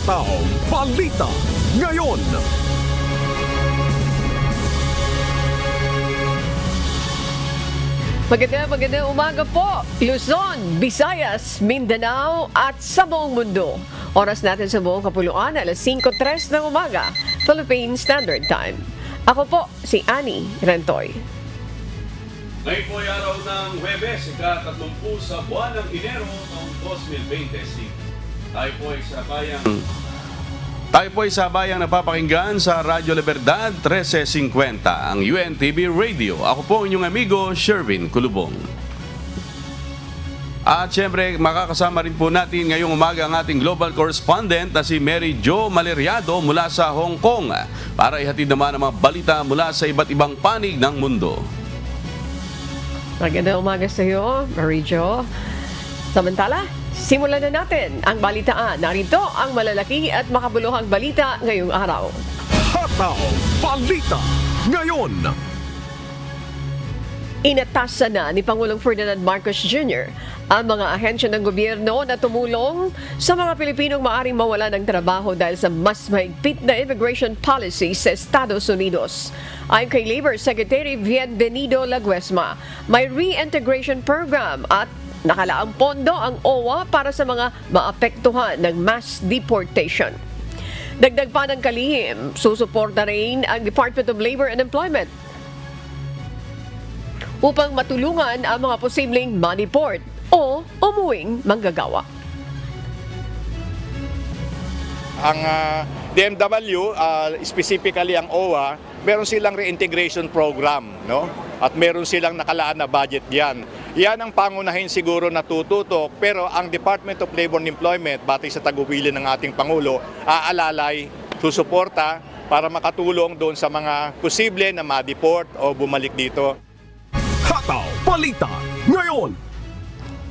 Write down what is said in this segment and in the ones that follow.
Taong Balita Ngayon. Magandang umaga po, Luzon, Visayas, Mindanao at sa buong mundo. Oras natin sa buong kapuluan, alas 5:03 ng umaga, Philippine Standard Time. Ako po, si Annie Rentoy. Ngayon po ay araw ng Huwebes, ika-30 sa buwan ng Enero noong 2025. Tayo po ay sabayang napapakinggan sa Radyo Libertad 1350, ang UNTV Radio. Ako po ang inyong amigo, Sherwin Kulubong. At syempre, makakasama rin po natin ngayong umaga ang ating global correspondent na si Mary Jo Maleriado mula sa Hong Kong para ihatid naman ang mga balita mula sa iba't ibang panig ng mundo. Magandang umaga sa iyo, Mary Jo. Samantala, simulan na natin ang balitaan. Narito ang malalaki at makabuluhang balita ngayong araw. Taong Balita Ngayon. Inatasan na ni Pangulong Ferdinand Marcos Jr. ang mga ahensya ng gobyerno na tumulong sa mga Pilipinong maaaring mawala ng trabaho dahil sa mas mahigpit na immigration policy sa Estados Unidos. Ayon kay Labor Secretary Bienvenido Laguesma, may reintegration program at nakalaang pondo ang OWA para sa mga maapektuhan ng mass deportation. Dagdag pa ng kalihim, susuporta rin ang Department of Labor and Employment upang matulungan ang mga posibleng ma-deport o umuwing manggagawa. Ang DMW, specifically ang OWA, meron silang reintegration program, no? At meron silang nakalaan na budget diyan. Yan ang pangunahin siguro na tututok, pero ang Department of Labor and Employment, batay sa tagubilin ng ating Pangulo, aalalay, susuporta para makatulong doon sa mga posible na ma-deport o bumalik dito. Taong Balita Ngayon.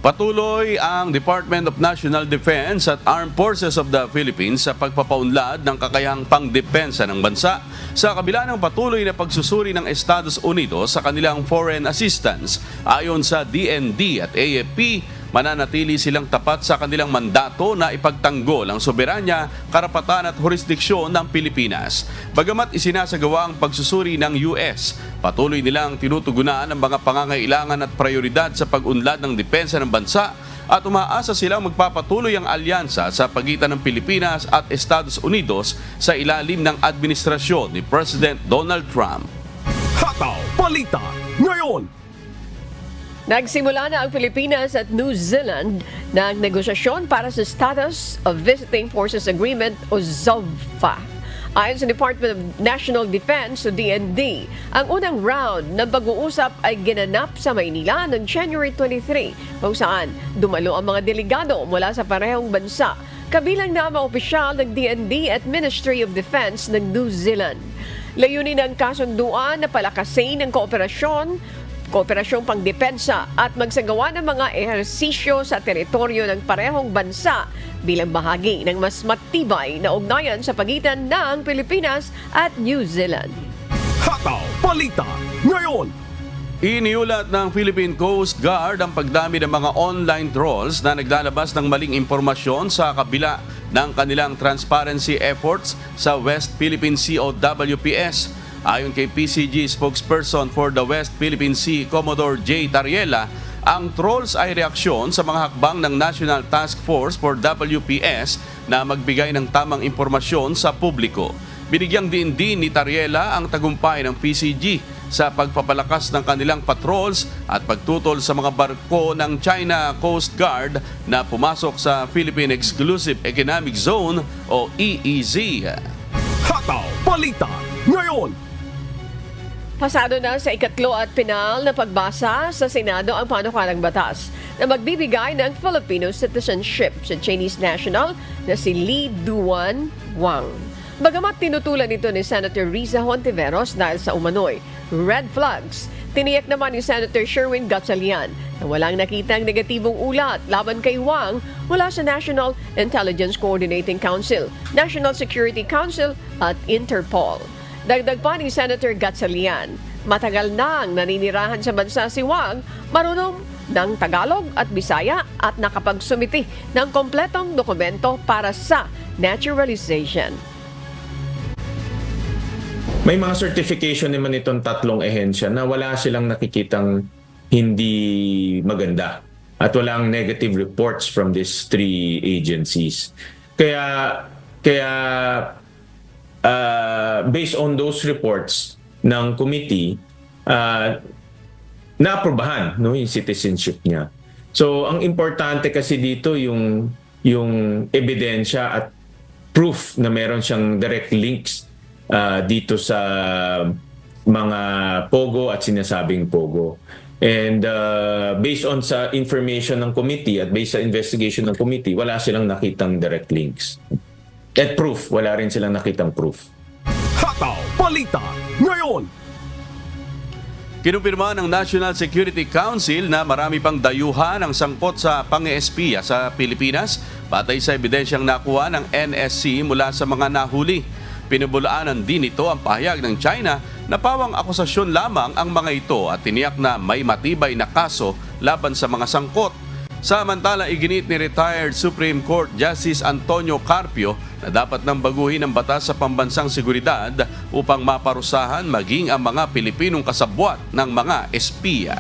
Patuloy ang Department of National Defense at Armed Forces of the Philippines sa pagpapaunlad ng kakayahang pangdepensa ng bansa sa kabila ng patuloy na pagsusuri ng Estados Unidos sa kanilang foreign assistance. Ayon sa DND at AFP, mananatili silang tapat sa kanilang mandato na ipagtanggol ang soberanya, karapatan at jurisdiksyon ng Pilipinas. Bagamat isinasagawa ang pagsusuri ng US, patuloy nilang tinutugunan ang mga pangangailangan at prioridad sa pag-unlad ng depensa ng bansa at umaasa silang magpapatuloy ang alyansa sa pagitan ng Pilipinas at Estados Unidos sa ilalim ng administrasyon ni President Donald Trump. Taong Balita Ngayon. Nagsimula na ang Pilipinas at New Zealand ng negosasyon para sa Status of Visiting Forces Agreement o ZOVFA. Ayon sa Department of National Defense o DND, ang unang round ng pag-uusap ay ginanap sa Maynila noong January 23, kung saan dumalo ang mga delegado mula sa parehong bansa, kabilang na ang mga opisyal ng DND at Ministry of Defense ng New Zealand. Layunin ng kasunduan na palakasin ang kooperasyong pangdepensa at magsagawa ng mga ehersisyo sa teritoryo ng parehong bansa bilang bahagi ng mas matibay na ugnayan sa pagitan ng Pilipinas at New Zealand. Taong Balita Ngayon. Iniulat ng Philippine Coast Guard ang pagdami ng mga online trolls na naglalabas ng maling impormasyon sa kabila ng kanilang transparency efforts sa West Philippine Sea o WPS. Ayon kay PCG spokesperson for the West Philippine Sea, Commodore J. Tariela, ang trolls ay reaksyon sa mga hakbang ng National Task Force for WPS na magbigay ng tamang impormasyon sa publiko. Binigyang din ni Tariela ang tagumpay ng PCG sa pagpapalakas ng kanilang patrols at pagtutol sa mga barko ng China Coast Guard na pumasok sa Philippine Exclusive Economic Zone o EEZ. Taong Balita Ngayon. Pasado na sa ikatlo at pinal na pagbasa sa Senado ang panukalang batas na magbibigay ng Filipino citizenship sa Chinese national na si Lee Duan Wang. Bagamat tinutulan ito ni Senator Riza Hontiveros dahil sa umano'y red flags, tiniyak naman ni Senator Sherwin Gatchalian na walang nakitang negatibong ulat laban kay Wang mula sa National Intelligence Coordinating Council, National Security Council at Interpol. Dagdag pa ni Senator Gatchalian, matagal nang naninirahan sa bansa si Wang, marunong ng Tagalog at Bisaya at nakapagsumiti ng kompletong dokumento para sa naturalization. May mga certification naman itong tatlong ehensya na wala silang nakikitang hindi maganda at walang negative reports from these three agencies. Kaya based on those reports ng committee, naaprubahan yung citizenship niya. So ang importante kasi dito yung ebidensya at proof na meron siyang direct links dito sa mga pogo at sinasabing pogo. And based on sa information ng committee at based sa investigation ng committee, wala silang nakitang direct links. At proof, wala rin silang nakitang proof. Hataw Balita ngayon. Kinumpirma ng National Security Council na marami pang dayuhan ang sangkot sa pang-espiya sa Pilipinas batay sa ebidensyang nakuha ng NSC mula sa mga nahuli. Pinubulaanan din ito ang pahayag ng China na pawang akusasyon lamang ang mga ito at tiniyak na may matibay na kaso laban sa mga sangkot. Samantala, iginit ni retired Supreme Court Justice Antonio Carpio na dapat nang baguhin ang batas sa pambansang seguridad upang maparusahan maging ang mga Pilipinong kasabwat ng mga espiya.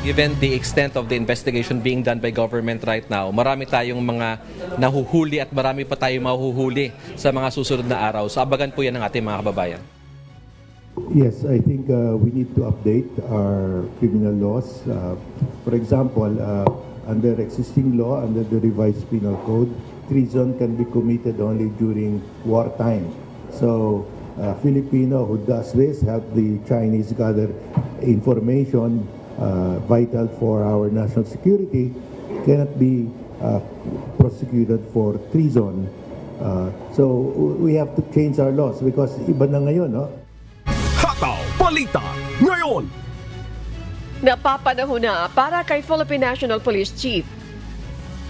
Given the extent of the investigation being done by government right now, marami tayong mga nahuhuli at marami pa tayong mahuhuli sa mga susunod na araw. So abagan po yan ng ating mga kababayan. Yes, I think we need to update our criminal laws. For example, under existing law, under the revised penal code, treason can be committed only during wartime. So, Filipino who does this help the Chinese gather information vital for our national security cannot be prosecuted for treason. So we have to change our laws because iba na ngayon, no? Hataw Balita ngayon. Napapanahon na para kay Philippine National Police Chief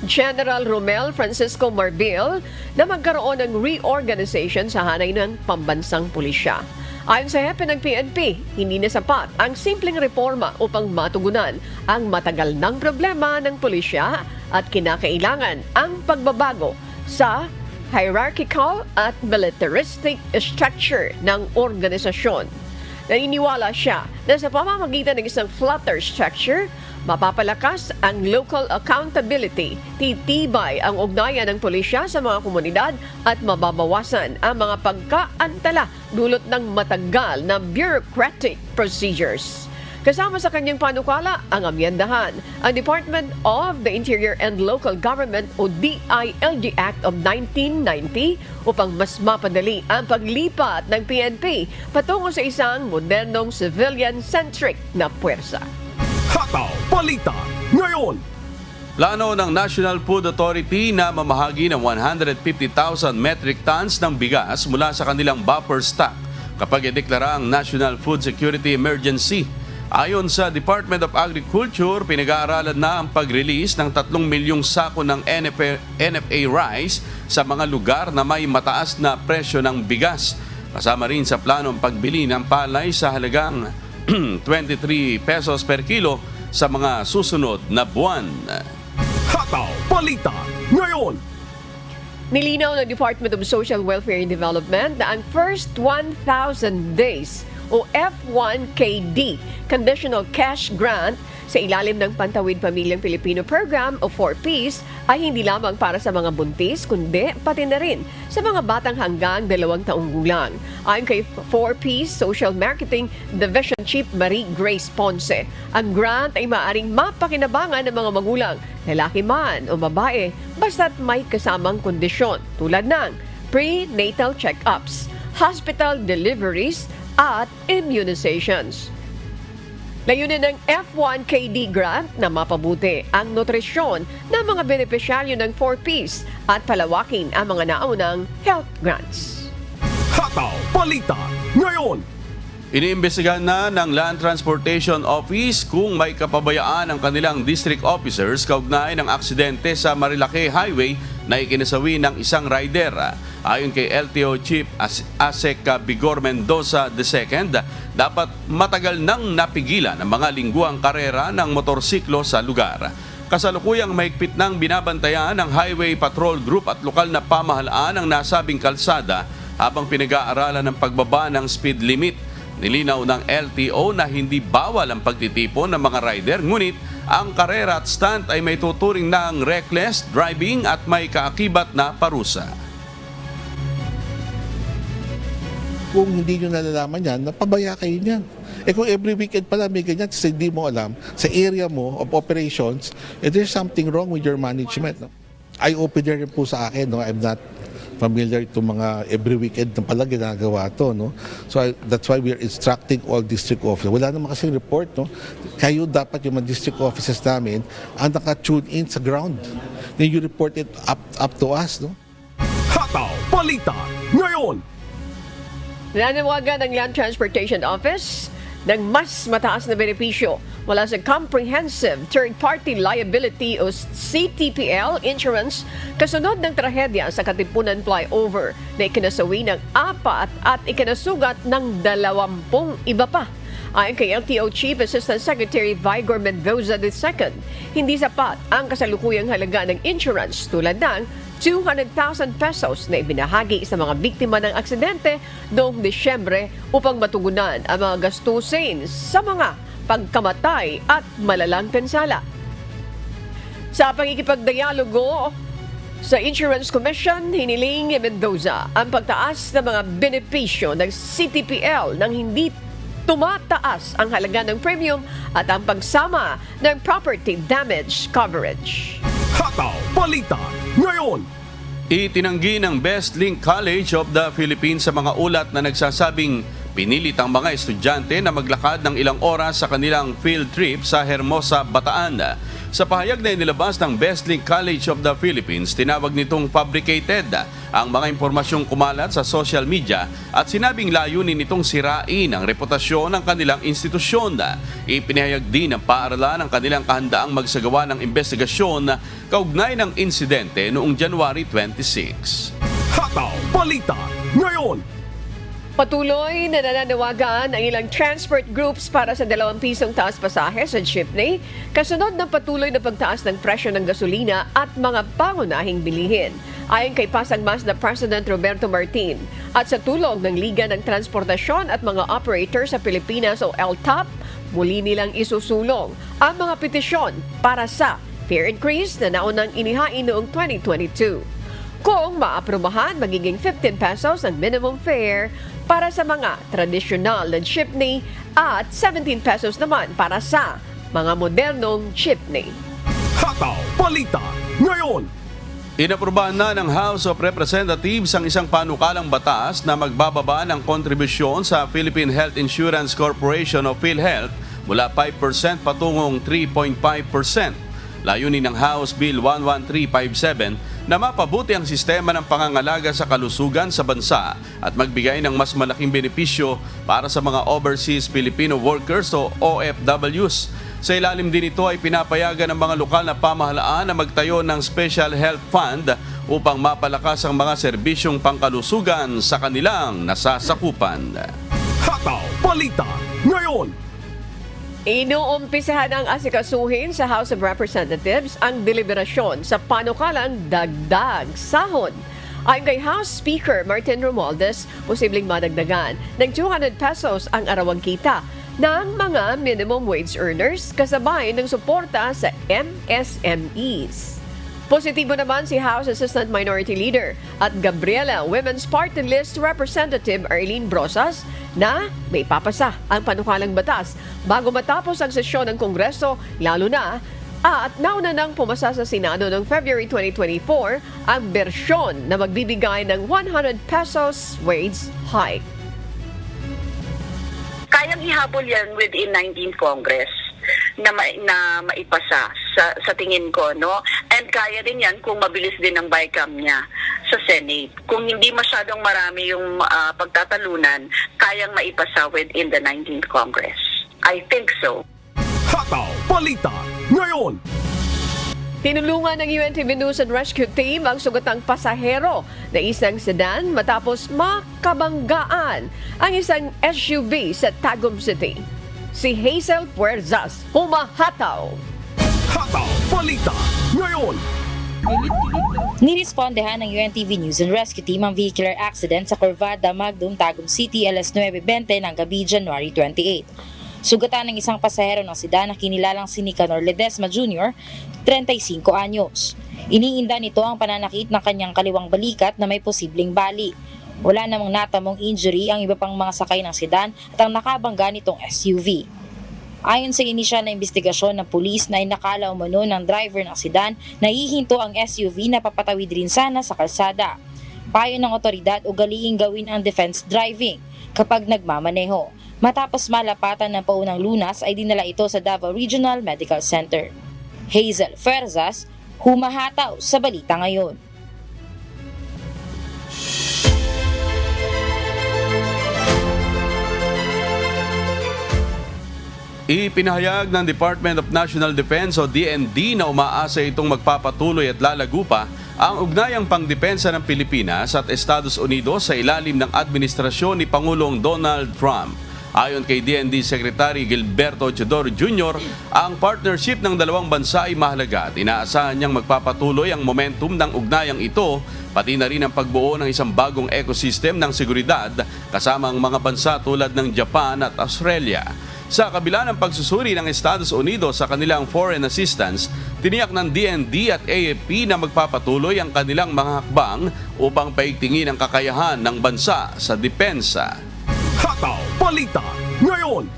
General Romel Francisco Marbil na magkaroon ng reorganization sa hanay ng pambansang pulisya. Ayon sa hepe ng PNP, hindi na sapat ang simpleng reforma upang matugunan ang matagal ng problema ng pulisya at kinakailangan ang pagbabago sa hierarchical at militaristic structure ng organisasyon. Naniniwala siya na sa pamamagitan ng isang flatter structure, mapapalakas ang local accountability, titibay ang ugnayan ng pulisya sa mga komunidad at mababawasan ang mga pagkaantala dulot ng matagal na bureaucratic procedures. Kasama sa kanyang panukala ang amyendahan ang Department of the Interior and Local Government o DILG Act of 1990 upang mas mapadali ang paglipat ng PNP patungo sa isang modernong civilian-centric na puwersa. Hataw Balita ngayon. Plano ng National Food Authority na mamahagi ng 150,000 metric tons ng bigas mula sa kanilang buffer stock kapag ideklara ang National Food Security Emergency. Ayon sa Department of Agriculture, pinag-aaralan na ang pag-release ng 3 milyong sako ng NFA rice sa mga lugar na may mataas na presyo ng bigas. Kasama rin sa plano ang pagbili ng palay sa halagang 23 pesos per kilo sa mga susunod na buwan. Hataw Balita ngayon. Nilinaw ng Department of Social Welfare and Development na ang first 1,000 days o F1KD Conditional Cash Grant sa ilalim ng Pantawid Pamilyang Pilipino Program o 4Ps ay hindi lamang para sa mga buntis kundi pati na rin sa mga batang hanggang 2 taong gulang. Ayon kay 4Ps Social Marketing Division Chief Marie Grace Ponce, ang grant ay maaaring mapakinabangan ng mga magulang, lalaki man o babae, basta't may kasamang kondisyon tulad ng prenatal check-ups, hospital deliveries, at immunizations. Layunin ng F1KD grant na mapabuti ang nutrisyon ng mga benepisyaryo ng 4Ps at palawakin ang mga naunang health grants. Hataw Balita ngayon. Iniimbestigahan na ng Land Transportation Office kung may kapabayaan ang kanilang district officers kaugnay ng aksidente sa Marilake Highway na ikinasawi ng isang rider. Ayon kay LTO Chief Asek Bigor Mendoza II, dapat matagal nang napigilan ang mga lingguang karera ng motorsiklo sa lugar. Kasalukuyang mahigpit nang binabantayan ng Highway Patrol Group at lokal na pamahalaan ang nasabing kalsada habang pinag-aaralan ng pagbaba ng speed limit. Nilinaw ng LTO na hindi bawal ang pagtitipon ng mga rider, ngunit ang karera at stunt ay may tuturing ng reckless driving at may kaakibat na parusa. Kung hindi nyo nalalaman yan, napabaya kayo niyan. Kung every weekend pala may ganyan, kasi hindi mo alam, sa area mo of operations, there's something wrong with your management. No? Eye-opener rin po sa akin, no? I'm not familiar to mga every weekend na pala ginagawa to, no? So that's why we are instructing all district officers. Wala naman kasing report, no? Kayo dapat yung mga district officers namin ang naka-tune in sa ground. Then you report it up to us, no? Hataw Balita ngayon. Nanawagan ng Land Transportation Office ng mas mataas na benepisyo mula sa Comprehensive Third-Party Liability o CTPL insurance kasunod ng trahedya sa Katipunan Flyover na ikinasawi ng 4 at ikinasugat ng 20 iba pa. Ayon kay LTO Chief Assistant Secretary Vigor Mendoza II, hindi sapat ang kasalukuyang halaga ng insurance tulad ng 200,000 pesos na ibinahagi sa mga biktima ng aksidente noong Disyembre upang matugunan ang mga gastusin sa mga pagkamatay at malalang pinsala. Sa pangikipagdialogo sa Insurance Commission, hiniling ni Mendoza ang pagtaas ng mga benepisyo ng CTPL nang hindi tumataas ang halaga ng premium at ang pagsama ng property damage coverage. Hataw Balita ngayon. Itinanggi ng Best Link College of the Philippines sa mga ulat na nagsasabing pinilit ang mga estudyante na maglakad ng ilang oras sa kanilang field trip sa Hermosa, Bataan. Sa pahayag na inilabas ng Best Link College of the Philippines, tinawag nitong fabricated ang mga impormasyong kumalat sa social media at sinabing layunin nitong sirain ang reputasyon ng kanilang institusyon. Ipinahayag din ng paaralan ang kanilang kahandaang magsagawa ng investigasyon kaugnay ng insidente noong January 26. Hataw Balita ngayon. Patuloy na nananawagan ang ilang transport groups para sa 2 pisong taas pasahe sa jeepney, kasunod ng patuloy na pagtaas ng presyo ng gasolina at mga pangunahing bilihin. Ayon kay Pasang Mazda President Roberto Martin at sa tulong ng Liga ng Transportasyon at mga operator sa Pilipinas o LTAP, muli nilang isusulong ang mga petisyon para sa fare increase na naunang inihain noong 2022. Kung maaprubahan, magiging 15 pesos ang minimum fare para sa mga tradisyonal na jeepney at 17 pesos naman para sa mga modernong jeepney. Hataw Balita ngayon. Inaprubahan na ng House of Representatives ang isang panukalang batas na magbababa ng kontribusyon sa Philippine Health Insurance Corporation o PhilHealth mula 5% patungong 3.5%. Layunin ng House Bill 11357 na mapabuti ang sistema ng pangangalaga sa kalusugan sa bansa at magbigay ng mas malaking benepisyo para sa mga overseas Filipino workers o OFWs. Sa ilalim din ito ay pinapayagan ng mga lokal na pamahalaan na magtayo ng Special Health Fund upang mapalakas ang mga serbisyong pangkalusugan sa kanilang nasasakupan. Hataw Balita ngayon. Inuumpisahan ang asikasuhin sa House of Representatives ang deliberasyon sa panukalang dagdag sahod. Ayon kay House Speaker Martin Romualdez, posibleng madagdagan ng 200 pesos ang arawang kita ng mga minimum wage earners kasabay ng suporta sa MSMEs. Positibo naman si House Assistant Minority Leader at Gabriela Women's Party List Representative Arlene Brosas na may papasa ang panukalang batas bago matapos ang sesyon ng Kongreso, lalo na at nauna nang pumasa sa Senado noong February 2024 ang bersyon na magbibigay ng 100 pesos wage hike. Kayang ihabol yan within 19th Congress na maipasa sa tingin ko, no? And kaya din yan kung mabilis din ang BICAM niya sa Senate. Kung hindi masyadong marami yung pagtatalunan, kayang maipasa within the 19th Congress. I think so. Hataw Balita ngayon. Tinulungan ng UNTV News and Rescue Team ang sugatang pasahero na isang sedan matapos makabanggaan ang isang SUV sa Tagum City. Si Hazel Puerzas, humahataw. Hataw Balita ngayon. Nirespondehan ng UNTV News and Rescue Team ang vehicular accident sa Corvada Magdum, Tagum City, alas 9:20 ng gabi, January 28. Sugatan ng isang pasahero ng sedan na kinilalang si Nicanor Ledesma Jr., 35 anyos. Iniinda nito ang pananakit ng kanyang kaliwang balikat na may posibleng bali. Wala namang natamong injury ang iba pang mga sakay ng sedan at ang nakabangga nitong SUV. Ayon sa inisyal na investigasyon ng pulis na inakala umano ng driver ng sedan na hihinto ang SUV na papatawid rin sana sa kalsada. Payo ng otoridad, ugaliing gawin ang defense driving kapag nagmamaneho. Matapos malapatan ng paunang lunas ay dinala ito sa Davao Regional Medical Center. Hazel Ferzas, humahataw sa Balita Ngayon. Ipinahayag ng Department of National Defense o DND na umaasa itong magpapatuloy at lalago pa ang ugnayang pangdepensa ng Pilipinas at Estados Unidos sa ilalim ng administrasyon ni Pangulong Donald Trump. Ayon kay DND Secretary Gilberto Chodor Jr., ang partnership ng dalawang bansa ay mahalaga at inaasahan niyang magpapatuloy ang momentum ng ugnayang ito, pati na rin ang pagbuo ng isang bagong ecosystem ng seguridad kasama ang mga bansa tulad ng Japan at Australia. Sa kabila ng pagsusuri ng Estados Unidos sa kanilang foreign assistance, tiniyak ng DND at AFP na magpapatuloy ang kanilang mga hakbang upang paigtingin ang kakayahan ng bansa sa depensa. Hataw Balita ngayon.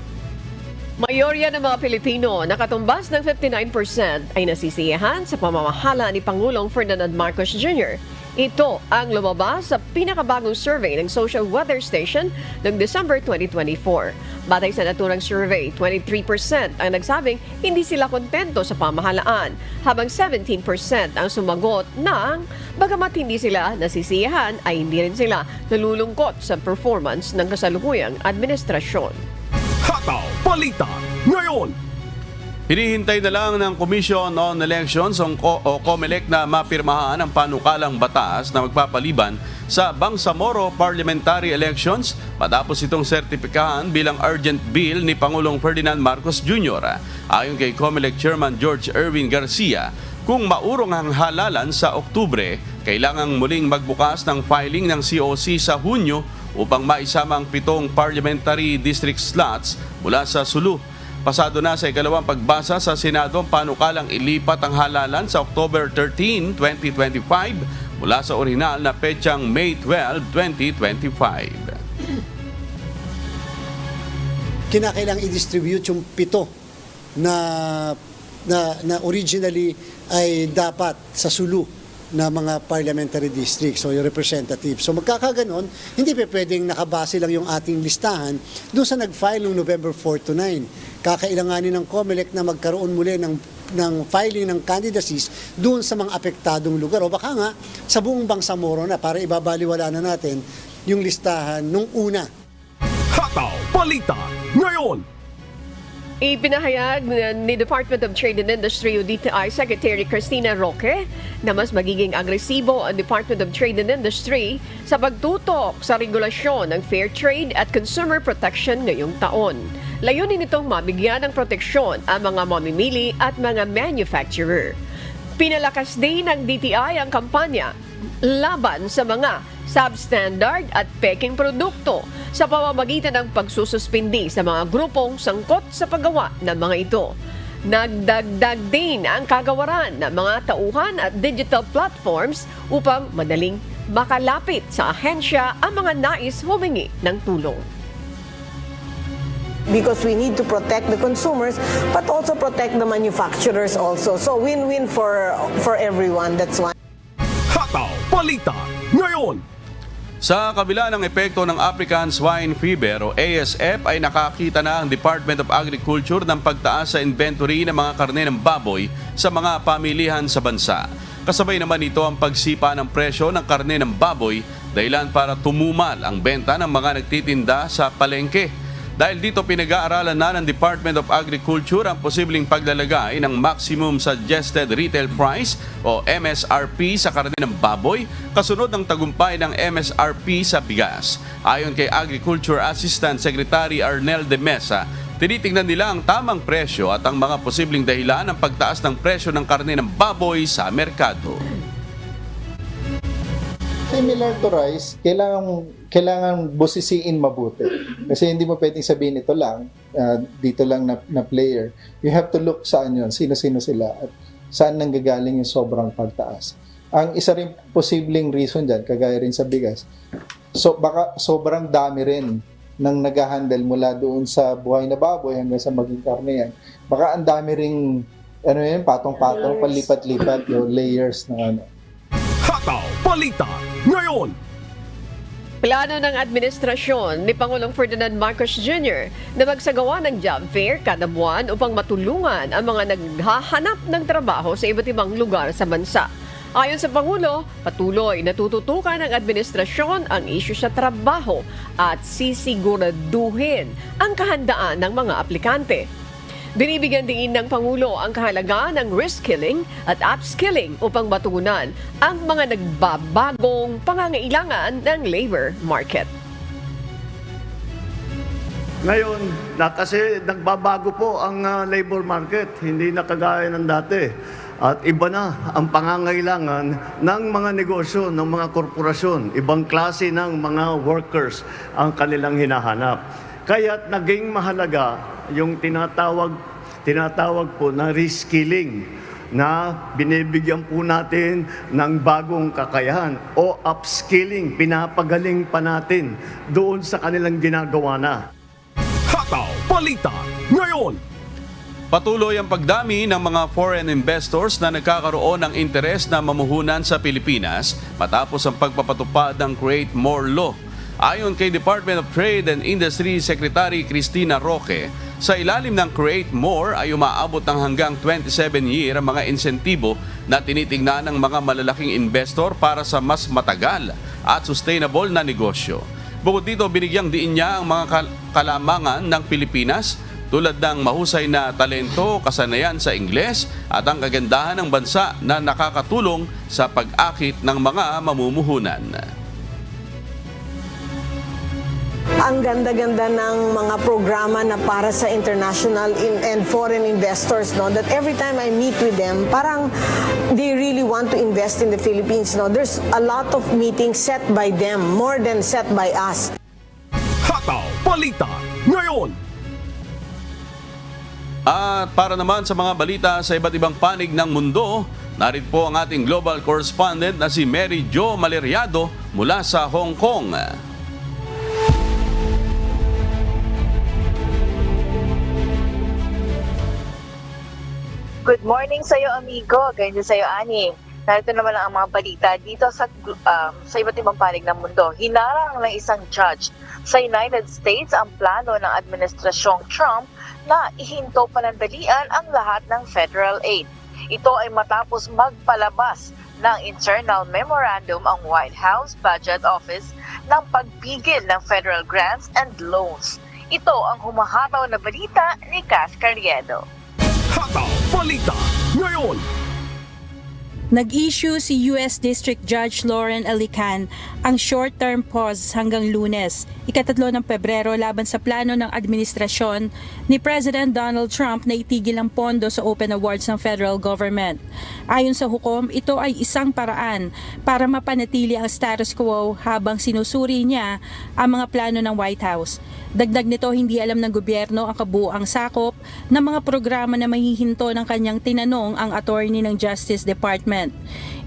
Mayorya ng mga Pilipino na katumbas ng 59% ay nasisiyahan sa pamamahala ni Pangulong Ferdinand Marcos Jr. Ito ang lumabas sa pinakabagong survey ng Social Weather Station noong December 2024. Batay sa naturang survey, 23% ang nagsabing hindi sila kontento sa pamahalaan, habang 17% ang sumagot ng bagamat hindi sila nasisiyahan ay hindi rin sila nalulungkot sa performance ng kasalukuyang administrasyon. Hataw Balita ngayon. Hinihintay na lang ng Commission on Elections o COMELEC na mapirmahan ang panukalang batas na magpapaliban sa Bangsamoro Parliamentary Elections matapos itong sertipikahan bilang urgent bill ni Pangulong Ferdinand Marcos Jr. Ayon kay COMELEC Chairman George Erwin Garcia, kung maurong ang halalan sa Oktubre, kailangang muling magbukas ng filing ng COC sa Hunyo upang maisama ang 7 parliamentary district slots mula sa Sulu. Pasado na sa ikalawang pagbasa sa Senado ang panukalang ilipat ang halalan sa October 13, 2025 mula sa orihinal na petsang May 12, 2025. Kinakailangang i-distribute yung 7 na originally ay dapat sa Sulu na mga parliamentary districts o yung representative. So magkakaganon, hindi pa pwedeng nakabase lang yung ating listahan doon sa nag-file noong November 4 to 9. Kakailanganin ng COMELEC na magkaroon muli ng filing ng candidacies doon sa mga apektadong lugar. O baka nga sa buong Bangsamoro na para ibabaliwala na natin yung listahan nung una. Hataw Balita ngayon. Ipinahayag ni Department of Trade and Industry o DTI Secretary Cristina Roque na mas magiging agresibo ang Department of Trade and Industry sa pagtutok sa regulasyon ng fair trade at consumer protection ngayong taon. Layunin nitong mabigyan ng proteksyon ang mga mamimili at mga manufacturer. Pinalakas din ng DTI ang kampanya laban sa mga substandard at peking produkto sa pamamagitan ng pagsususpindi sa mga grupong sangkot sa paggawa ng mga ito. Nagdagdag din ang kagawaran ng mga tauhan at digital platforms upang madaling makalapit sa ahensya ang mga nais humingi ng tulong. Because we need to protect the consumers but also protect the manufacturers also. So win-win for everyone. That's why. Hataw Balita ngayon. Sa kabila ng epekto ng African Swine Fever o ASF ay nakakita na ang Department of Agriculture ng pagtaas sa inventory ng mga karne ng baboy sa mga pamilihan sa bansa. Kasabay naman ito ang pagsipa ng presyo ng karne ng baboy dahilan para tumumal ang benta ng mga nagtitinda sa palengke. Dahil dito pinag-aaralan na ng Department of Agriculture ang posibleng paglalagay ng Maximum Suggested Retail Price o MSRP sa karne ng baboy kasunod ng tagumpay ng MSRP sa bigas. Ayon kay Agriculture Assistant Secretary Arnel de Mesa, tinitingnan nila ang tamang presyo at ang mga posibleng dahilan ng pagtaas ng presyo ng karne ng baboy sa merkado. Similar to rice, kailangan busisiin mabuti. Kasi hindi mo pwedeng sabihin ito lang, dito lang na player. You have to look saan yun, sino-sino sila, at saan nanggagaling yung sobrang pagtaas. Ang isa rin posibleng reason dyan, kagaya rin sa bigas, baka sobrang dami rin nang nag-handle mula doon sa buhay na baboy hanggang sa maging karne yan. Baka ang dami ring patong-patong, palipat-lipat, yung layers ng Hataw Balita ngayon. Plano ng administrasyon ni Pangulong Ferdinand Marcos Jr. na magsagawa ng job fair kada buwan upang matulungan ang mga naghahanap ng trabaho sa iba't ibang lugar sa bansa. Ayon sa Pangulo, patuloy na tututukan ng administrasyon ang isyu sa trabaho at sisiguraduhin ang kahandaan ng mga aplikante. Binibigyan din ng Pangulo ang kahalagaan ng reskilling at upskilling upang matugunan ang mga nagbabagong pangangailangan ng labor market. Ngayon, kasi nagbabago po ang labor market, hindi na kagaya ng dati. At iba na ang pangangailangan ng mga negosyo, ng mga korporasyon. Ibang klase ng mga workers ang kanilang hinahanap. Kaya't naging mahalaga yung tinatawag po na reskilling na binibigyan po natin ng bagong kakayahan o upskilling, pinapagaling pa natin doon sa kanilang ginagawa na. Hataw Balita ngayon. Patuloy ang pagdami ng mga foreign investors na nagkakaroon ng interes na mamuhunan sa Pilipinas matapos ang pagpapatupad ng Create More Law. Ayon kay Department of Trade and Industry Secretary Cristina Roque, sa ilalim ng Create More ay umaabot ng hanggang 27-year ang mga insentibo na tinitingnan ng mga malalaking investor para sa mas matagal at sustainable na negosyo. Bukod dito, binigyang diin niya ang mga kalamangan ng Pilipinas tulad ng mahusay na talento, kasanayan sa Ingles at ang kagandahan ng bansa na nakakatulong sa pag-akit ng mga mamumuhunan. Ang ganda-ganda ng mga programa na para sa international and foreign investors, no, that every time I meet with them, parang they really want to invest in the Philippines. No? There's a lot of meetings set by them, more than set by us. Hataw Balita ngayon. At para naman sa mga balita sa iba't ibang panig ng mundo, narito po ang ating global correspondent na si Mary Jo Maleriado mula sa Hong Kong. Good morning sa iyo, amigo. Ganyan sa iyo, Ani. Narito naman ang mga balita dito sa iba't ibang panig ng mundo. Hinarang ng isang judge sa United States ang plano ng administrasyong Trump na ihinto panandalian ang lahat ng federal aid. Ito ay matapos magpalabas ng internal memorandum ang White House Budget Office ng pagpigil ng federal grants and loans. Ito ang humahataw na balita ni Cass Carriedo. Hataw Balita ngayon. Nag-issue si U.S. District Judge Lauren Alican ang short-term pause hanggang Lunes, ika-3 ng Pebrero laban sa plano ng administrasyon ni President Donald Trump na itigil ang pondo sa open awards ng federal government. Ayon sa hukom, ito ay isang paraan para mapanatili ang status quo habang sinusuri niya ang mga plano ng White House. Dagdag nito, hindi alam ng gobyerno ang kabuuang sakop ng mga programa na mahihinto ng kanyang tinanong ang attorney ng Justice Department.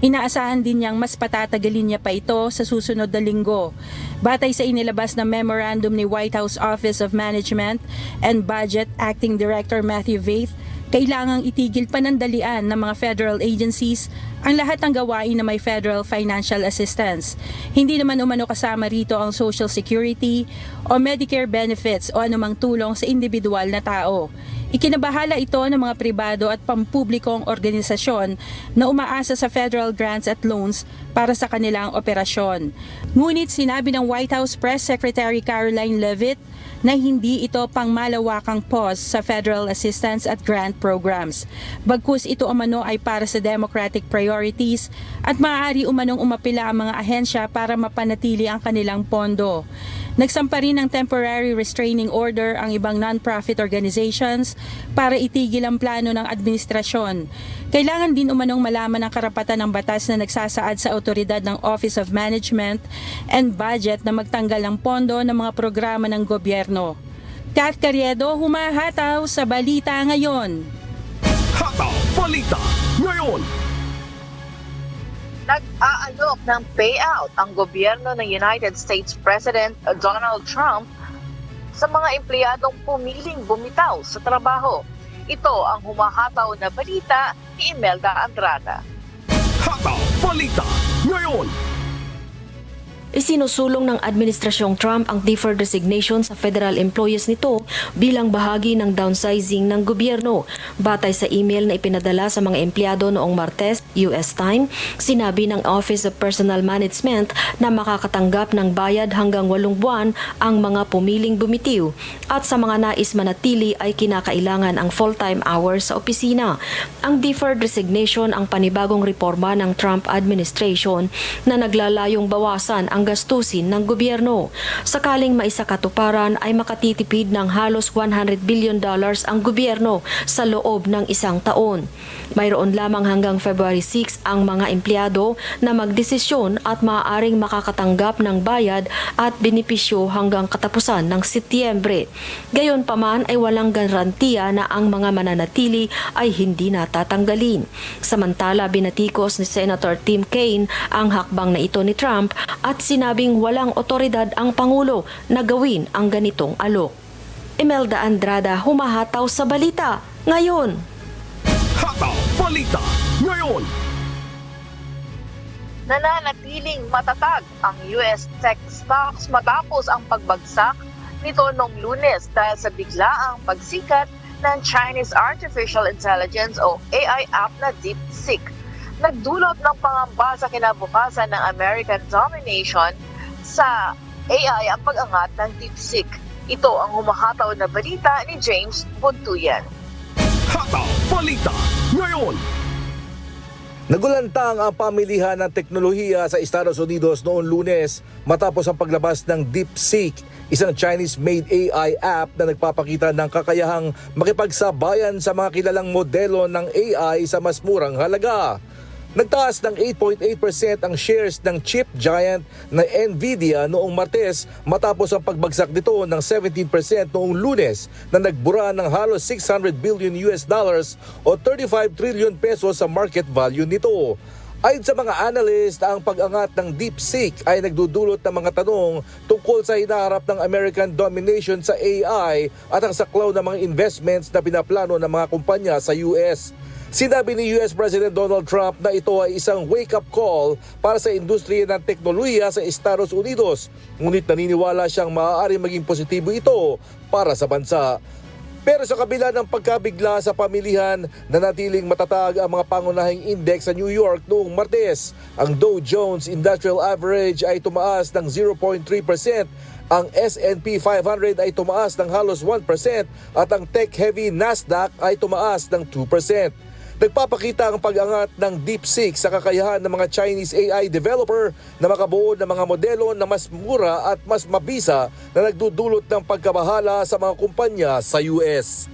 Inaasahan din niyang mas patatagalin niya pa ito sa susunod na linggo. Batay sa inilabas na memorandum ni White House Office of Management and Budget Acting Director Matthew Vaith, kailangang itigil panandalian ng mga federal agencies ang lahat ng gawain na may federal financial assistance. Hindi naman umano kasama rito ang Social Security o Medicare benefits o anumang tulong sa individual na tao. Ikinabahala ito ng mga pribado at pampublikong organisasyon na umaasa sa federal grants at loans para sa kanilang operasyon. Ngunit sinabi ng White House Press Secretary Caroline Leavitt na hindi ito pangmalawakang pause sa federal assistance at grant programs. Bagkus ito umano ay para sa democratic priorities at maaari umanong umapila ang mga ahensya para mapanatili ang kanilang pondo. Nagsampa rin ng temporary restraining order ang ibang non-profit organizations para itigil ang plano ng administrasyon. Kailangan din umanong malaman ang karapatan ng batas na nagsasaad sa otoridad ng Office of Management and Budget na magtanggal ng pondo ng mga programa ng gobyerno. Kat Carriedo, humahataw sa Balita Ngayon. Hataw Balita Ngayon. Nag-aalok ng payout ang gobyerno ng United States President Donald Trump sa mga empleyadong pumiling bumitaw sa trabaho. Ito ang humahataw na balita ni Imelda Andrada. Hataw Balita Ngayon. Isinusulong ng Administrasyong Trump ang deferred resignation sa federal employees nito bilang bahagi ng downsizing ng gobyerno. Batay sa email na ipinadala sa mga empleyado noong Martes, US time, sinabi ng Office of Personnel Management na makakatanggap ng bayad hanggang 8 buwan ang mga pumiling bumitiw at sa mga nais manatili ay kinakailangan ang full-time hours sa opisina. Ang deferred resignation ang panibagong reforma ng Trump administration na naglalayong bawasan ang gastusin ng gobyerno. Sakaling maisakatuparan ay makatitipid ng halos $100 billion ang gobyerno sa loob ng 1 taon. Mayroon lamang hanggang February 6 ang mga empleyado na magdesisyon at maaaring makakatanggap ng bayad at benepisyo hanggang katapusan ng Setyembre. Gayunpaman ay walang garantiya na ang mga mananatili ay hindi natatanggalin. Samantala, binatikos ni Senator Tim Kaine ang hakbang na ito ni Trump at sinabing walang otoridad ang Pangulo na gawin ang ganitong alok. Imelda Andrada, humahataw sa Balita Ngayon. Hataw Balita Ngayon. Nananatiling matatag ang US tech stocks matapos ang pagbagsak nito noong Lunes dahil sa biglaang pagsikat ng Chinese Artificial Intelligence o AI app na DeepSeek. Nagdulot ng pangamba sa kinabukasan ng American domination sa AI ang pag-angat ng DeepSeek. Ito ang humahataw na balita ni James Buntuyan. Hataw Balita Ngayon. Nagulantang ang pamilihan ng teknolohiya sa Estados Unidos noong Lunes matapos ang paglabas ng DeepSeek, isang Chinese-made AI app na nagpapakita ng kakayahang makipagsabayan sa mga kilalang modelo ng AI sa mas murang halaga. Nagtaas ng 8.8% ang shares ng chip giant na Nvidia noong Martes matapos ang pagbagsak nito ng 17% noong Lunes na nagbura ng halos $600 billion o 35 trillion pesos sa market value nito. Ayon sa mga analyst, ang pag-angat ng DeepSeek ay nagdudulot ng mga tanong tungkol sa hinaharap ng American domination sa AI at ang saklaw ng mga investments na pinaplano ng mga kumpanya sa US. Sinabi ni US President Donald Trump na ito ay isang wake-up call para sa industriya ng teknolohiya sa Estados Unidos. Ngunit naniniwala siyang maaari maging positibo ito para sa bansa. Pero sa kabila ng pagkabigla sa pamilihan, nanatiling matatag ang mga pangunahing index sa New York noong Martes. Ang Dow Jones Industrial Average ay tumaas ng 0.3%. Ang S&P 500 ay tumaas ng halos 1% at ang tech-heavy Nasdaq ay tumaas ng 2%. Nagpapakita ang pag-angat ng DeepSeek sa kakayahan ng mga Chinese AI developer na makabuo ng mga modelo na mas mura at mas mabisa na nagdudulot ng pagkabahala sa mga kumpanya sa US.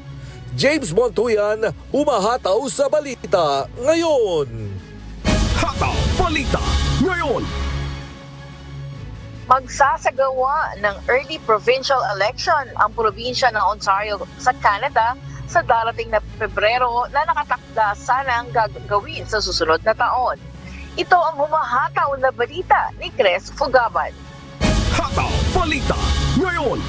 James Montuyan, humahataw sa Balita Ngayon. Hataw Balita Ngayon. Magsasagawa ng early provincial election ang probinsya ng Ontario sa Canada sa darating na Pebrero na nakatakda sanang gagawin sa susunod na taon. Ito ang humahataw na balita ni Chris Fugaban. Hataw Balita Ngayon.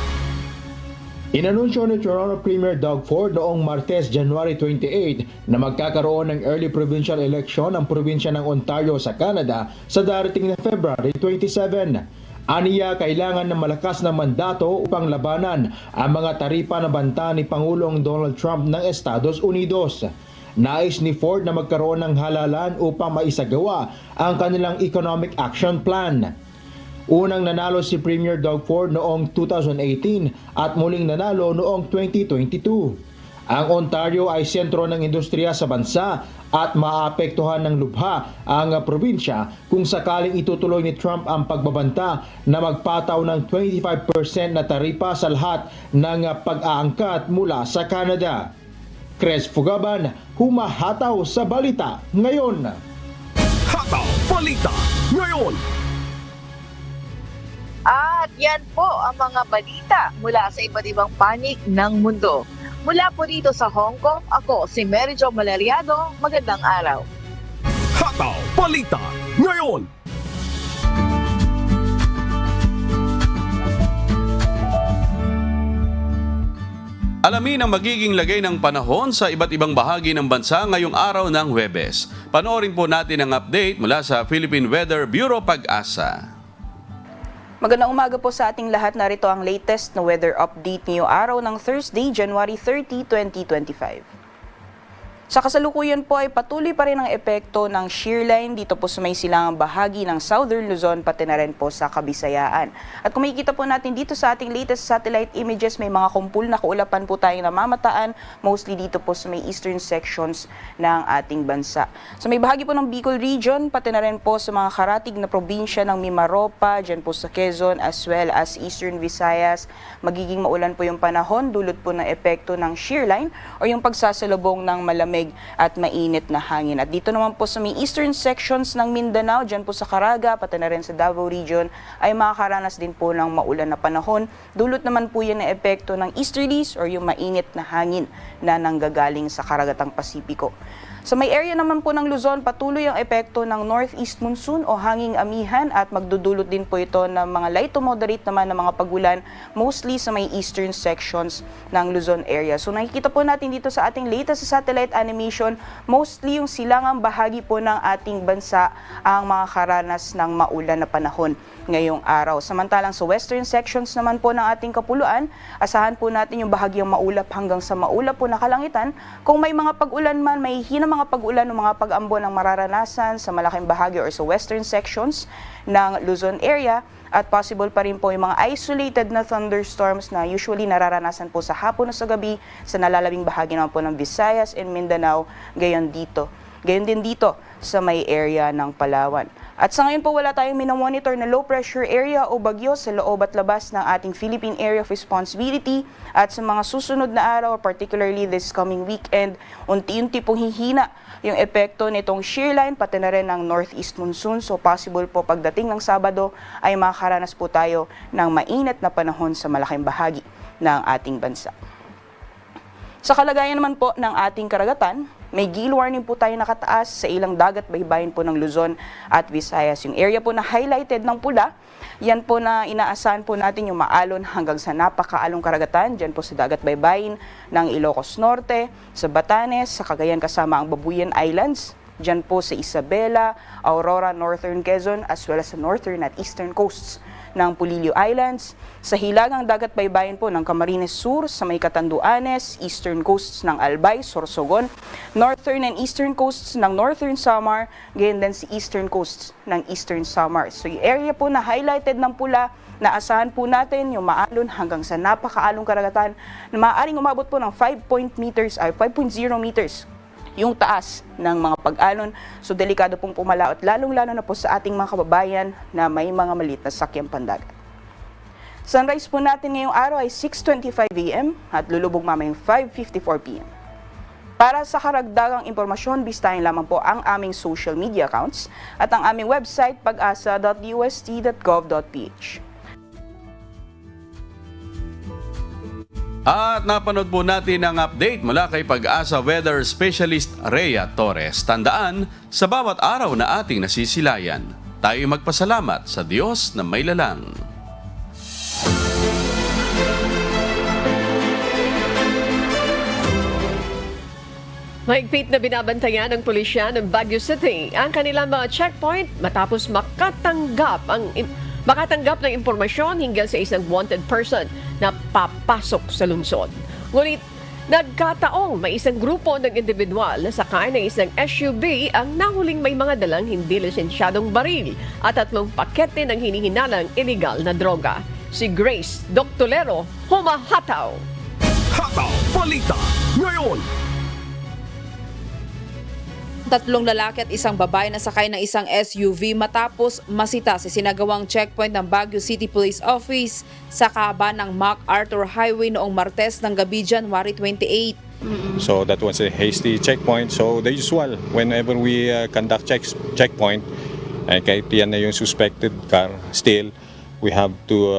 Inanunsyo ni Toronto Premier Doug Ford noong Martes, January 28 na magkakaroon ng early provincial election ang probinsya ng Ontario sa Canada sa darating na February 27. Aniya, kailangan ng malakas na mandato upang labanan ang mga taripa na banta ni Pangulong Donald Trump ng Estados Unidos. Nais ni Ford na magkaroon ng halalan upang maisagawa ang kanilang Economic Action Plan. Unang nanalo si Premier Doug Ford noong 2018 at muling nanalo noong 2022. Ang Ontario ay sentro ng industriya sa bansa at maapektuhan ng lubha ang probinsya kung sakaling itutuloy ni Trump ang pagbabanta na magpataw ng 25% na taripa sa lahat ng pag-aangkat mula sa Canada. Cres Fugaban, humahataw sa balita ngayon. Hataw Balita Ngayon. At yan po ang mga balita mula sa iba't ibang panig ng mundo. Mula po dito sa Hong Kong, ako si Mary Jo Malariado. Magandang araw. Hataw Balita Ngayon. Alamin ang magiging lagay ng panahon sa iba't ibang bahagi ng bansa ngayong araw ng Huwebes. Panoorin po natin ang update mula sa Philippine Weather Bureau Pag-asa. Magandang umaga po sa ating lahat. Narito ang latest na weather update ngayong araw ng Thursday, January 30, 2025. Sa kasalukuyan po ay patuloy pa rin ang epekto ng shear line dito po sa may silangang bahagi ng Southern Luzon pati na rin po sa Kabisayaan. At kung makikita po natin dito sa ating latest satellite images, may mga kumpul na kaulapan po tayong namamataan, mostly dito po sa may eastern sections ng ating bansa. Sa may bahagi po ng Bicol region, pati na rin po sa mga karatig na probinsya ng Mimaropa, dyan po sa Quezon as well as Eastern Visayas, magiging maulan po yung panahon dulot po ng epekto ng shear line o yung pagsasalubong ng malamig at mainit na hangin. At dito naman po sa may eastern sections ng Mindanao, dyan po sa Caraga, pati na rin sa Davao region, ay makakaranas din po ng maulan na panahon. Dulot naman po yan na epekto ng easterlies or yung mainit na hangin na nanggagaling sa Karagatang Pasipiko. Sa may area naman po ng Luzon, patuloy ang epekto ng northeast monsoon o hanging amihan at magdudulot din po ito ng mga light to moderate naman ng mga pagulan, mostly sa may eastern sections ng Luzon area. So nakikita po natin dito sa ating latest satellite animation, mostly yung silangang bahagi po ng ating bansa ang makakaranas ng maulan na panahon ngayong araw. Samantalang sa western sections naman po ng ating kapuluan, asahan po natin yung bahagyang maulap hanggang sa maulap po na kalangitan. Kung may mga pag-ulan man, may hinang mga pag-ulan o mga pag-ambon ang mararanasan sa malaking bahagi or sa western sections ng Luzon area at possible pa rin po yung mga isolated na thunderstorms na usually nararanasan po sa hapon o sa gabi sa nalalabing bahagi naman po ng Visayas and Mindanao, gayon din dito sa may area ng Palawan. At sa ngayon po wala tayong minamonitor na low pressure area o bagyo sa loob at labas ng ating Philippine Area of Responsibility at sa mga susunod na araw, particularly this coming weekend, unti-unti pong hihina yung epekto nitong shear line pati na rin ng northeast monsoon. So possible po pagdating ng Sabado ay makakaranas po tayo ng mainit na panahon sa malaking bahagi ng ating bansa. Sa kalagayan naman po ng ating karagatan, may gale warning po tayo nakataas sa ilang dagat baybayin po ng Luzon at Visayas. Yung area po na highlighted ng pula, yan po na inaasahan po natin yung maalon hanggang sa napakaalong karagatan, dyan po sa dagat baybayin ng Ilocos Norte, sa Batanes, sa Cagayan kasama ang Babuyan Islands, dyan po sa Isabela, Aurora, Northern Quezon, as well as sa northern at eastern coasts ng Pulilio Islands, sa hilagang dagat baybayin po ng Camarines Sur, sa may Catanduanes, eastern coasts ng Albay, Sorsogon, northern and eastern coasts ng Northern Samar, gayon din si eastern coasts ng Eastern Samar. So yung area po na highlighted ng pula, naasahan po natin yung maalon hanggang sa napakaalong karagatan na maaaring umabot po ng 5.0 meters yung taas ng mga pag-alon. So delikado pong pumalaot, lalong-lalo na po sa ating mga kababayan na may mga maliit na sakyang pandagat. Sunrise po natin ngayong araw ay 6:25 a.m. at lulubog mamayang 5:54 p.m. Para sa karagdagang impormasyon, bisitahin lamang po ang aming social media accounts at ang aming website pag-asa.ust.gov.ph. At napanood po natin ang update mula kay Pag-asa Weather Specialist Rhea Torres. Tandaan, sa bawat araw na ating nasisilayan, tayo magpasalamat sa Diyos na may lalang. Mahigpit na binabantayan ng pulisya ng Baguio City ang kanilang mga checkpoint matapos makatanggap ang makatanggap ng impormasyon hinggil sa isang wanted person na papasok sa lungsod. Ngunit nagkataong may isang grupo ng individual na sakay ng isang SUV ang nahuling may mga dalang hindi lisensyadong baril at 3 pakete ng hinihinalang illegal na droga. Si Grace Doctolero, humahataw. Hataw Balita ngayon. 3 lalaki at isang babae na sakay ng isang SUV matapos masita sa sinagawang checkpoint ng Baguio City Police Office sa kahabaan ng MacArthur Highway noong Martes ng gabi, January 28. So that was a hasty checkpoint. So the usual, whenever we conduct checkpoint, kahit yan na yung suspected car, still, we have to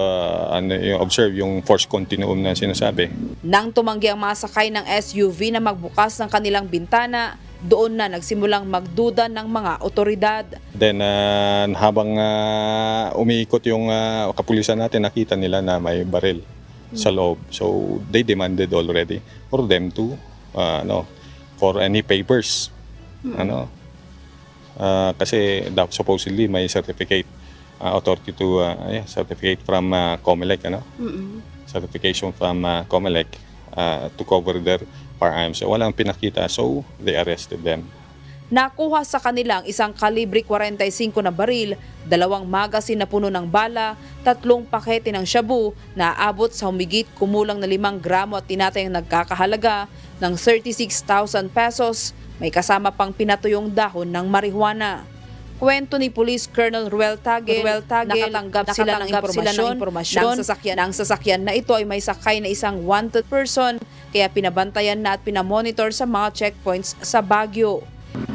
observe yung force continuum na sinasabi. Nang tumanggi ang mga sakay ng SUV na magbukas ng kanilang bintana, doon na nagsimulang magduda ng mga otoridad. Then habang umiikot yung kapulisan natin, nakita nila na may baril sa loob. So they demanded already for them to for any papers. Kasi supposedly may certificate authority to certificate from COMELEC, certification from COMELEC to cover their firearms. So walang pinakita, so they arrested them. Nakuha sa kanilang isang kalibre 45 na baril, 2 magasin na puno ng bala, 3 pakete ng shabu na aabot sa humigit kumulang na 5 gramo at tinatayang nagkakahalaga ng 36,000 pesos. May kasama pang pinatuyong dahon ng marijuana. Kwento ni Police Colonel Ruel Tagel, nakatanggap sila ng impormasyon ng sasakyan na ito ay may sakay na isang wanted person, kaya pinabantayan na at pinamonitor sa mga checkpoints sa Baguio.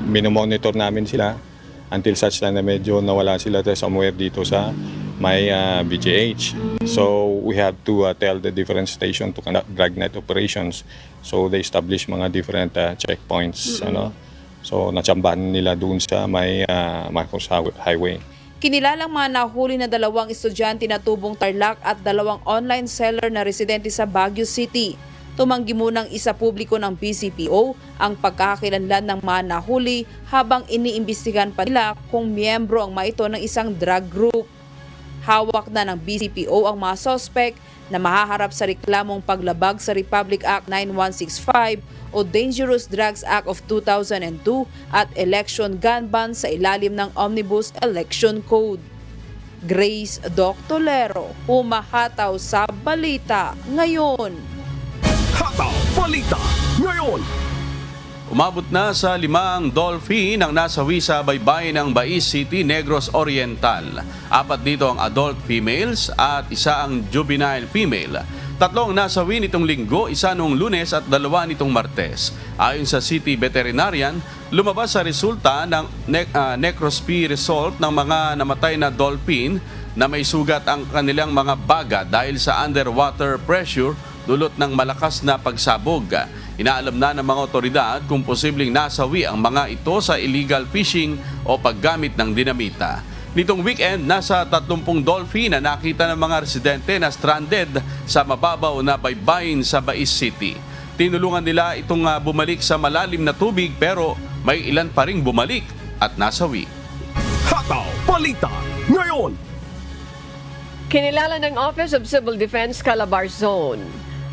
Minomonitor namin sila until such time na medyo nawala sila somewhere dito sa may BGH. So we have to tell the different station to conduct dragnet operations. So they establish mga different checkpoints. So natsambahan nila doon sa may Marcos Highway. Kinilalang mga nahuli na 2 estudyante na tubong Tarlac at 2 online seller na residente sa Baguio City. Tumanggi munang isa publiko ng BCPO ang pagkakakilanlan ng mga nahuli habang iniimbestigahan pa nila kung miyembro ang mga ito ng isang drug group. Hawak na ng BCPO ang mga suspect na mahaharap sa reklamong paglabag sa Republic Act 9165 o Dangerous Drugs Act of 2002 at election gun ban sa ilalim ng Omnibus Election Code. Grace Doctolero, humahataw sa balita ngayon. Hataw Balita ngayon. Umabot na sa 5 dolphin ang nasawi sa baybayin ng Bais City, Negros Oriental. 4 dito ang adult females at 1 ang juvenile female. 3 ang nasawi nitong linggo, 1 noong Lunes at 2 nitong Martes. Ayon sa City Veterinarian, lumabas sa resulta ng necropsy result ng mga namatay na dolphin na may sugat ang kanilang mga baga dahil sa underwater pressure dulot ng malakas na pagsabog. Inaalam na ng mga otoridad kung posibleng nasawi ang mga ito sa illegal fishing o paggamit ng dinamita. Nitong weekend, nasa 30 dolphin na nakita ng mga residente na stranded sa mababaw na baybayin sa Bais City. Tinulungan nila itong bumalik sa malalim na tubig pero may ilan pa ring bumalik at nasawi. Hataw Balita ngayon. Kinilala ng Office of Civil Defense Calabar Zone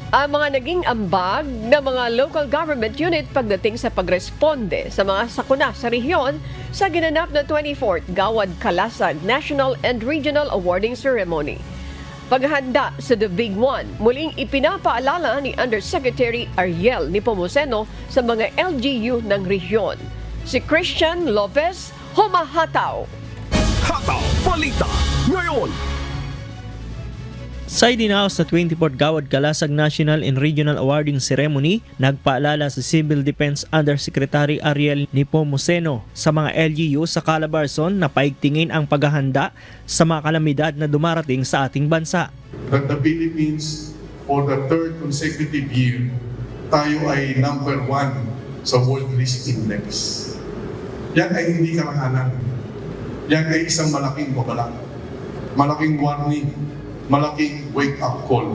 ang mga naging ambag ng mga local government unit pagdating sa pagresponde sa mga sakuna sa rehiyon sa ginanap na 24th Gawad Kalasag National and Regional Awarding Ceremony. Paghahanda sa The Big One, muling ipinapaalala ni Undersecretary Ariel Nepomuceno sa mga LGU ng rehiyon. Si Christian Lopez, humahataw. Hataw Balita ngayon. Sa idinaos sa 24th Gawad Kalasag National and Regional Awarding Ceremony, nagpaalala sa Civil Defense Undersecretary Ariel Nepomuceno sa mga LGU sa Calabar Zone na paigtingin ang paghahanda sa mga kalamidad na dumarating sa ating bansa. That the Philippines, for the 3rd consecutive year, tayo ay number 1 sa World Risk Index. Yan ay hindi karangalan. Yan ay isang malaking babala, malaking warning, malaking wake-up call.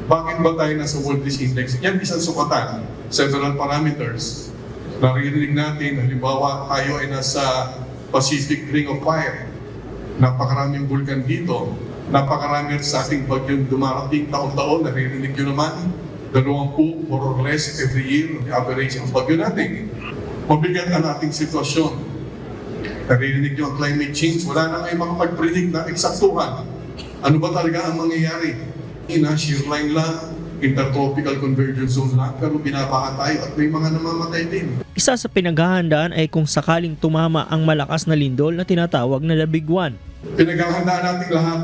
Bakit ba tayo nasa World Risk Index? Yan isang sukatan, several parameters. Naririnig natin, halimbawa tayo ay nasa Pacific Ring of Fire. Napakaraming bulkan dito. Napakarami sa ating bagyong dumarating taon-taon. Naririnig nyo naman, 20 more or less every year ang average ang bagyo natin. Mabigat ang ating sitwasyon. Naririnig nyo ang climate change. Wala na kayo makapag-predict na eksaktuhan. Ano ba talaga ang mangyayari? Shear line lang, intertropical convergence zone lang, pero binabaha tayo at may mga namamatay din. Isa sa pinaghahandaan ay kung sakaling tumama ang malakas na lindol na tinatawag na the Big One. Pinaghahandaan natin lahat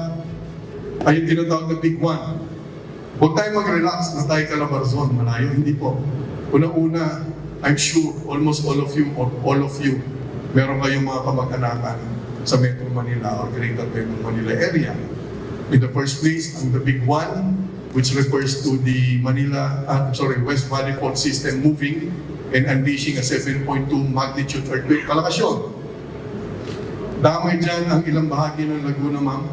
ay yung tinatawag na Big One. Huwag tayo mag-relax na tayo Calabarzon, malayo, hindi po. Una-una, I'm sure almost all of you or all of you, meron kayong mga kamag-anakan sa Metro Manila or Greater Metro Manila area. In the first place, ang the Big One, which refers to the West Valley Fault System moving and unleashing a 7.2 magnitude earthquake. Malakas yun. Damay dyan ang ilang bahagi ng Laguna, ma'am.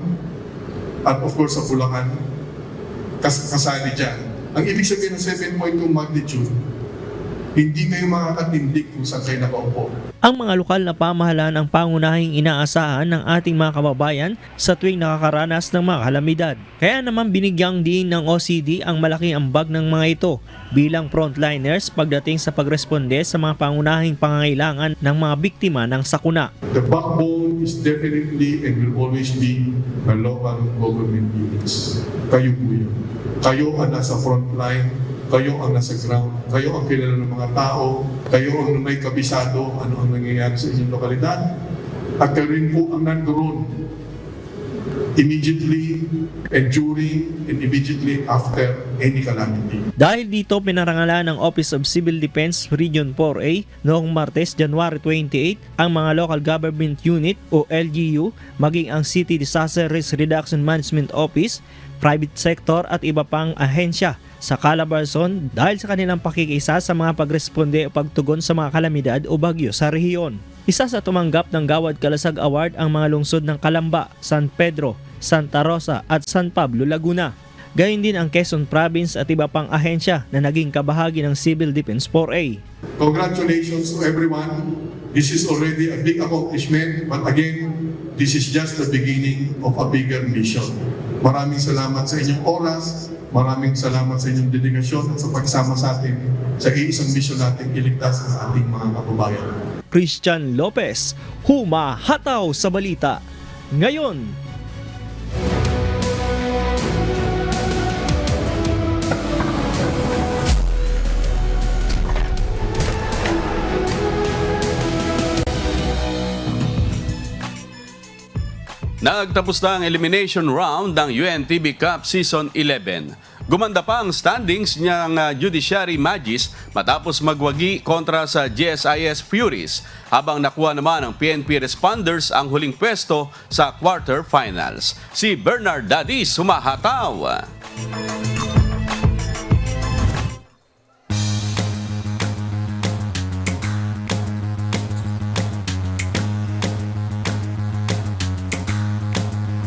At of course, sa Bulacan, kasali dyan. Ang ibig sabihin ng 7.2 magnitude, hindi kayo makakatindig kung saan kayo nakaupo. Ang mga lokal na pamahalaan ang pangunahing inaasahan ng ating mga kababayan sa tuwing nakakaranas ng mga kalamidad. Kaya naman binigyang din ng OCD ang malaking ambag ng mga ito bilang frontliners pagdating sa pagresponde sa mga pangunahing pangangailangan ng mga biktima ng sakuna. The backbone is definitely and will always be the local government units. Kayo po yun. Kayo ang nasa frontline. Kayo ang nasa ground, kayo ang kilala ng mga tao, kayo ang may kabisado ano ang nangyayari sa inyong lokalidad, at kayo rin po ang nandoon immediately and during and immediately after any calamity. Dahil dito pinarangalan ng Office of Civil Defense Region 4A noong Martes, January 28 ang mga Local Government Unit o LGU maging ang City Disaster Risk Reduction Management Office, private sector at iba pang ahensya sa Calabarzon dahil sa kanilang pakikisa sa mga pagresponde o pagtugon sa mga kalamidad o bagyo sa rehiyon. Isa sa tumanggap ng Gawad Kalasag Award ang mga lungsod ng Calamba, San Pedro, Santa Rosa at San Pablo, Laguna. Gayun din ang Quezon Province at iba pang ahensya na naging kabahagi ng Civil Defense 4A. Congratulations to everyone. This is already a big accomplishment, but again, this is just the beginning of a bigger mission. Maraming salamat sa inyong oras, maraming salamat sa inyong dedikasyon at sa pagsama sa atin sa iisang mission natin iligtas ang ating mga kababayan. Christian Lopez, humahataw sa balita. Ngayon, nagtapos na ang elimination round ng UNTV Cup Season 11. Gumanda pa ang standings niyang Judiciary Magis matapos magwagi kontra sa GSIS Furies, habang nakuha naman ng PNP Responders ang huling pwesto sa quarterfinals. Si Bernard Dadis humahataw.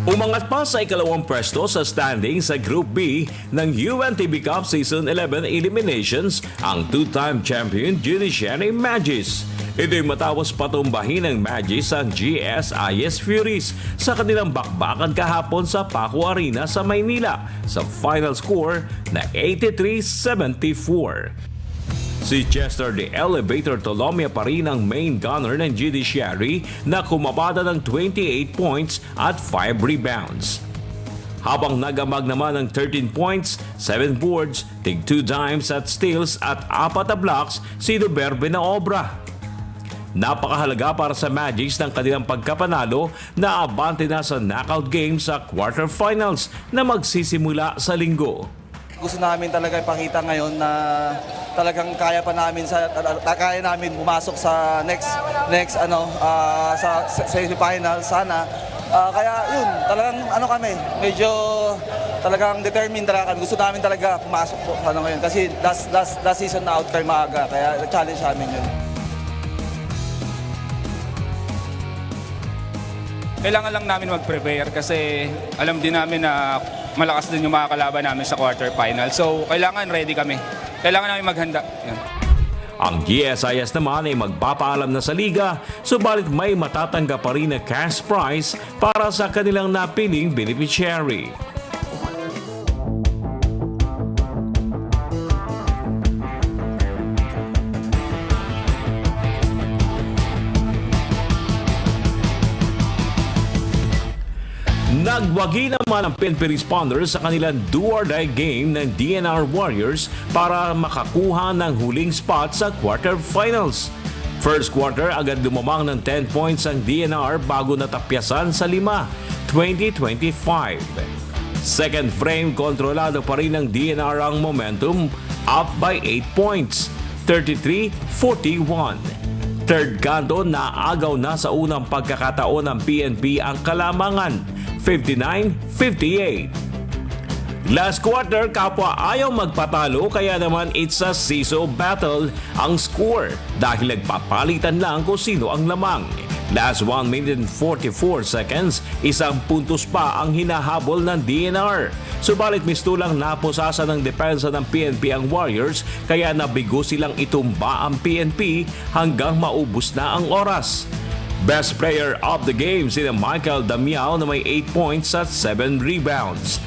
Umangat pa sa ikalawang pwesto sa standing sa Group B ng UNTV Cup Season 11 Eliminations ang two-time champion Judiciary Magis. Ito'y matapos patumbahin ng Magis ang GSIS Furies sa kanilang bakbakan kahapon sa Paco Arena sa Maynila sa final score na 83-74. Si Chester the Elevator Tolomia pa rin ang main gunner ng Judiciary na kumabada ng 28 points at 5 rebounds. Habang nagamag naman ng 13 points, 7 boards, tig 2 dimes at steals at 4 na blocks si Duberbe na Obra. Napakahalaga para sa Magics ng kanilang pagkapanalo na abante na sa knockout game sa quarterfinals na magsisimula sa linggo. Gusto namin talaga ipakita ngayon na talagang kaya namin pumasok sa next sa semifinal sana. Kaya yun, talagang kami, medyo talagang determined talaga kami. Gusto namin talaga pumasok po ngayon kasi last season na out kay maaga, kaya challenge namin yun. Kailangan lang namin mag-prepare kasi alam din namin na malakas din yung mga kalaban namin sa quarterfinal. So, kailangan ready kami. Kailangan namin maghanda. Yan. Ang GSIS naman ay magpapaalam na sa liga, subalit may matatanggap pa rin na cash prize para sa kanilang napiling beneficiary. Nagwagi naman ang PNP responders sa kanilang do-or-die game ng DNR Warriors para makakuha ng huling spot sa quarterfinals. First quarter, agad lumamang ng 10 points ang DNR bago natapyasan sa 5-20-25. Second frame, kontrolado pa rin ng DNR ang momentum, up by 8 points, 33-41. Third kanto, naagaw na sa unang pagkakataon ng PNP ang kalamangan, 59-58. Last quarter, kapwa ayaw magpatalo kaya naman it's a seesaw battle ang score dahil nagpapalitan lang kung sino ang lamang. Last 1 minute and 44 seconds, isang puntos pa ang hinahabol ng DNR. Subalit mistulang naposasa ng depensa ng PNP ang Warriors kaya nabigo silang itumba ang PNP hanggang maubos na ang oras. Best player of the game si Michael Damiao na may 8 points at 7 rebounds.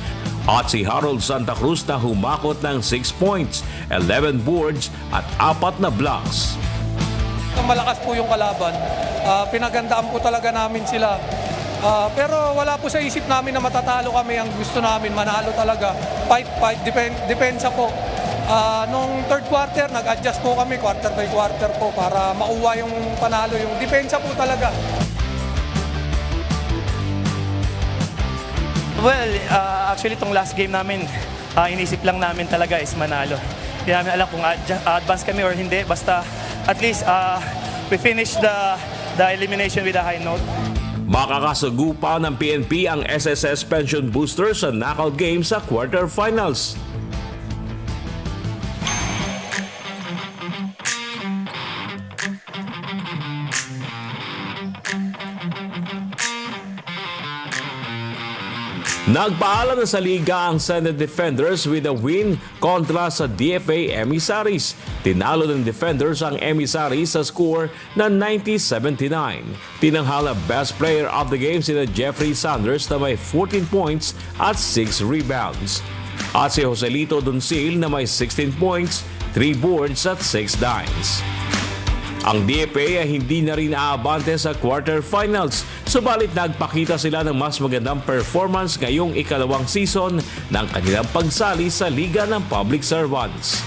At si Harold Santa Cruz na humakot ng 6 points, 11 boards at 4 na blocks. Malakas po yung kalaban. Pinagandaan po talaga namin sila. Pero wala po sa isip namin na matatalo kami. Ang gusto namin, manalo talaga. Fight, depensa po. Nung third quarter, nag-adjust po kami quarter by quarter po para mauwa yung panalo. Yung depensa po talaga. Well, actually itong last game namin, inisip lang namin talaga is manalo. Hindi namin alam kung advance kami or hindi. Basta at least we finish the elimination with a high note. Makakasagupa ng PNP ang SSS Pension Booster sa knockout game sa quarterfinals. Nagpaalam na sa liga ang Senate Defenders with a win kontra sa DFA Emissaries. Tinalo ng Defenders ang Emissaries sa score na 90-79. Tinanghala best player of the game sina Jeffrey Sanders na may 14 points at 6 rebounds. At si Joselito Doncil na may 16 points, 3 boards at 6 dimes. Ang DFA ay hindi na rin aabante sa quarterfinals, subalit nagpakita sila ng mas magandang performance ngayong ikalawang season ng kanilang pagsali sa Liga ng Public Servants.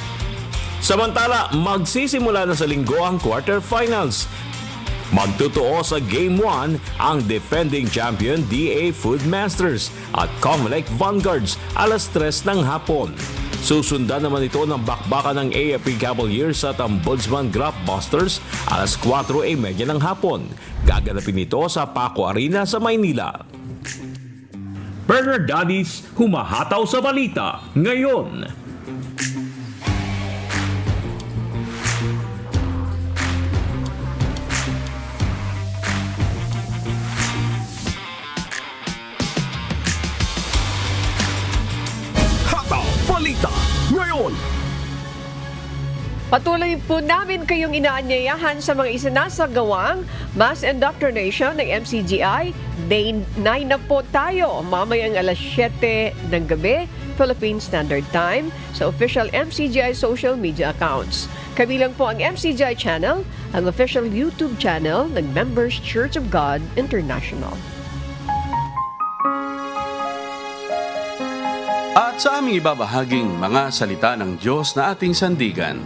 Samantala, magsisimula na sa linggo ang quarterfinals. Magtutuo sa Game 1 ang defending champion DA Food Masters at Comelec Vanguards alas 3 ng hapon. Susundan naman ito ng bakbakan ng AFP Cavaliers at Ombudsman Graftbusters alas 4:30 ng hapon. Gaganapin ito sa Paco Arena sa Maynila. Burger Daddies humahataw sa balita ngayon. Balita ngayon. Patuloy po namin kayong inaanyayahan sa mga isinasagawang mass indoctrination ng MCGI. Day 9 na po tayo, mamayang alas 7 ng gabi, Philippine Standard Time, sa official MCGI social media accounts. Kabilang po ang MCGI channel, ang official YouTube channel ng Members Church of God International. At sa aming ibabahaging mga salita ng Diyos na ating sandigan,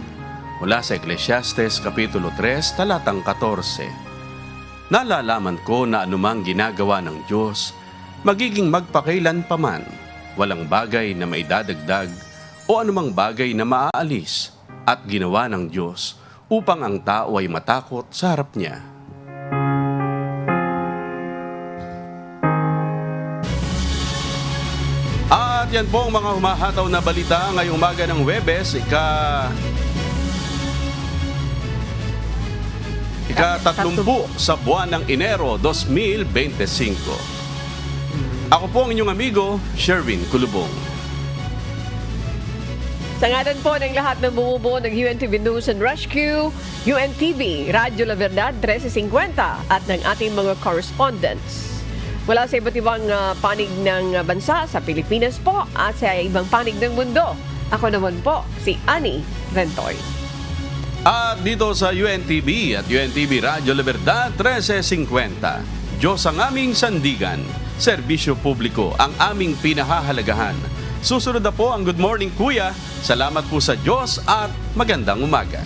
mula sa Ecclesiastes Kapitulo 3, talatang 14. Nalalaman ko na anumang ginagawa ng Diyos, magiging magpakailan paman, walang bagay na maidadagdag o anumang bagay na maaalis at ginawa ng Diyos upang ang tao ay matakot sa harap niya. At yan po ang mga humahataw na balita ngayong umaga ng Huwebes, ika-30 sa buwan ng Enero 2025. Ako po ang inyong amigo, Sherwin Kulubong. Sa ngalan po ng lahat ng bumubuo ng UNTV News and Rescue, UNTV, Radyo La Verdad 1350 at ng ating mga correspondents. Mula sa iba't ibang panig ng bansa sa Pilipinas po at sa ibang panig ng mundo. Ako naman po, si Annie Ventoy. At dito sa UNTV at UNTV Radyo La Verdad 1350, Diyos ang aming sandigan, serbisyo publiko ang aming pinahahalagahan. Susunod na po ang Good Morning Kuya. Salamat po sa Diyos at magandang umaga.